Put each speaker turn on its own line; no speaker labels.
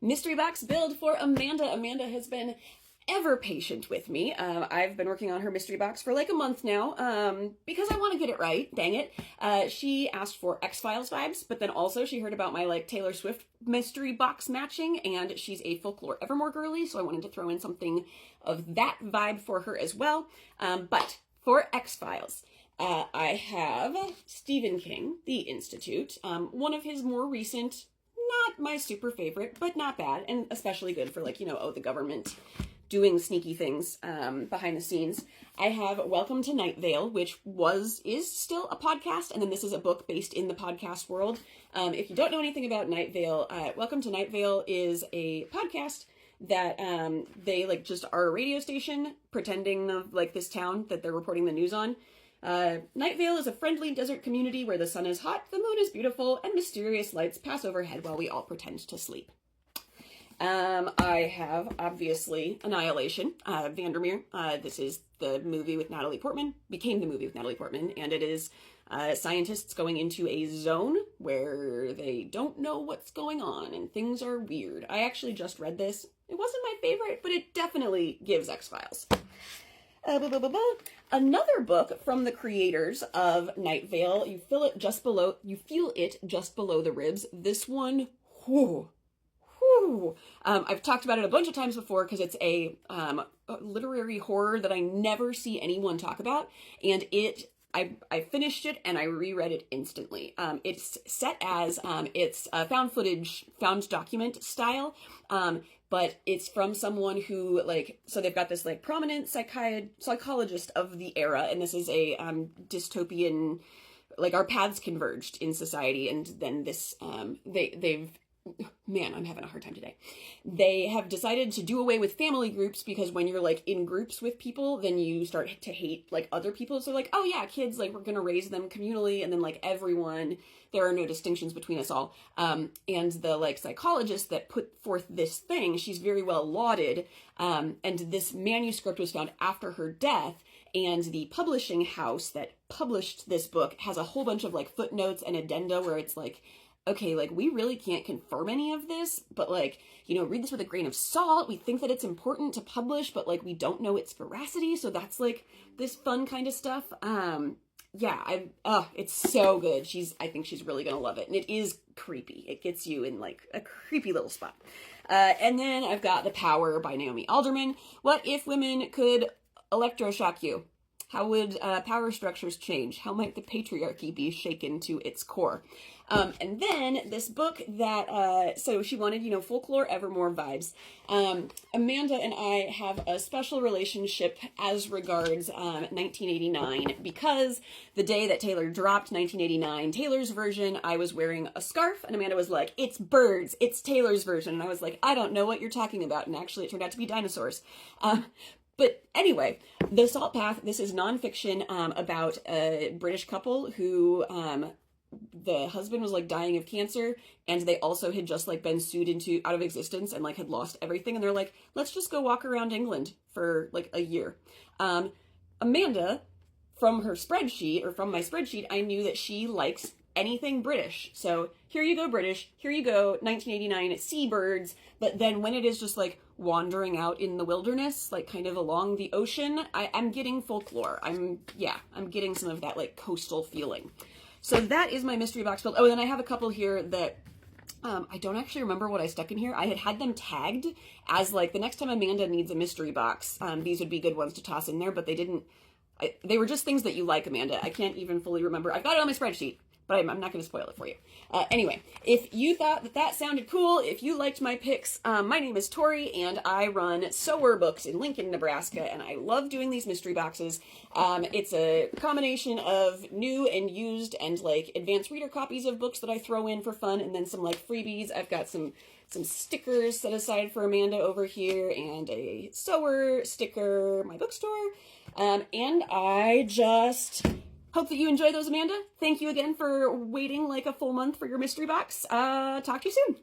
mystery box build for Amanda. Amanda has been ever patient with me. I've been working on her mystery box for like a month now because I want to get it right. Dang it. She asked for X-Files vibes, but then also she heard about my like Taylor Swift mystery box matching, and she's a Folklore Evermore girly, so I wanted to throw in something of that vibe for her as well. But for X-Files, I have Stephen King, The Institute, one of his more recent, not my super favorite, but not bad, and especially good for like, the government doing sneaky things behind the scenes. I have Welcome to Night Vale, which is still a podcast, and then this is a book based in the podcast world. If you don't know anything about Night Vale, Welcome to Night Vale is a podcast that they like just are a radio station pretending of like this town that they're reporting the news on. Night Vale is a friendly desert community where the sun is hot, the moon is beautiful, and mysterious lights pass overhead while we all pretend to sleep. I have, obviously, Annihilation, Vandermeer. This is the movie with Natalie Portman, became the movie with Natalie Portman, and it is scientists going into a zone where they don't know what's going on, and things are weird. I actually just read this. It wasn't my favorite, but it definitely gives X-Files. Another book from the creators of Night Vale. You feel it just below the ribs. This one, whew. I've talked about it a bunch of times before because it's a literary horror that I never see anyone talk about, and I finished it and I reread it instantly. It's set as it's found document style, but it's from someone who so they've got this like prominent psychologist of the era, and this is a dystopian, like our paths converged in society, and then this Man, I'm having a hard time today. They have decided to do away with family groups because when you're like in groups with people, then you start to hate like other people. So like, oh yeah, kids, like we're gonna raise them communally, and then like everyone, there are no distinctions between us all. And the like psychologist that put forth this thing, she's very well lauded. And this manuscript was found after her death, and the publishing house that published this book has a whole bunch of like footnotes and addenda where it's like, okay, like, we really can't confirm any of this, but, like, read this with a grain of salt. We think that it's important to publish, but, like, we don't know its veracity, so that's, like, this fun kind of stuff. It's so good. I think she's really gonna love it, and it is creepy. It gets you in, like, a creepy little spot. And then I've got The Power by Naomi Alderman. What if women could electroshock you? How would power structures change? How might the patriarchy be shaken to its core? And then this book that, so she wanted, Folklore Evermore vibes. Amanda and I have a special relationship as regards 1989, because the day that Taylor dropped 1989, Taylor's version, I was wearing a scarf, and Amanda was like, it's birds, it's Taylor's version. And I was like, I don't know what you're talking about. And actually it turned out to be dinosaurs. But anyway, The Salt Path, this is nonfiction about a British couple who the husband was like dying of cancer, and they also had just like been sued out of existence and like had lost everything, and they're like, let's just go walk around England for like a year. Amanda, from my spreadsheet, I knew that she likes anything British. So here you go, British. Here you go, 1989 seabirds. But then when it is just like wandering out in the wilderness, like kind of along the ocean, I'm getting folklore. I'm getting some of that like coastal feeling. So that is my mystery box build. Oh, and then I have a couple here that I don't actually remember what I stuck in here. I had them tagged as like the next time Amanda needs a mystery box, these would be good ones to toss in there, but they were just things that you like, Amanda. I can't even fully remember. I've got it on my spreadsheet, but I'm not going to spoil it for you. Anyway, if you thought that sounded cool, if you liked my picks, my name is Tori, and I run Sower Books in Lincoln, Nebraska, and I love doing these mystery boxes. It's a combination of new and used and, like, advanced reader copies of books that I throw in for fun, and then some, like, freebies. I've got some stickers set aside for Amanda over here, and a Sower sticker, my bookstore, and I just hope that you enjoy those, Amanda. Thank you again for waiting like a full month for your mystery box. Talk to you soon.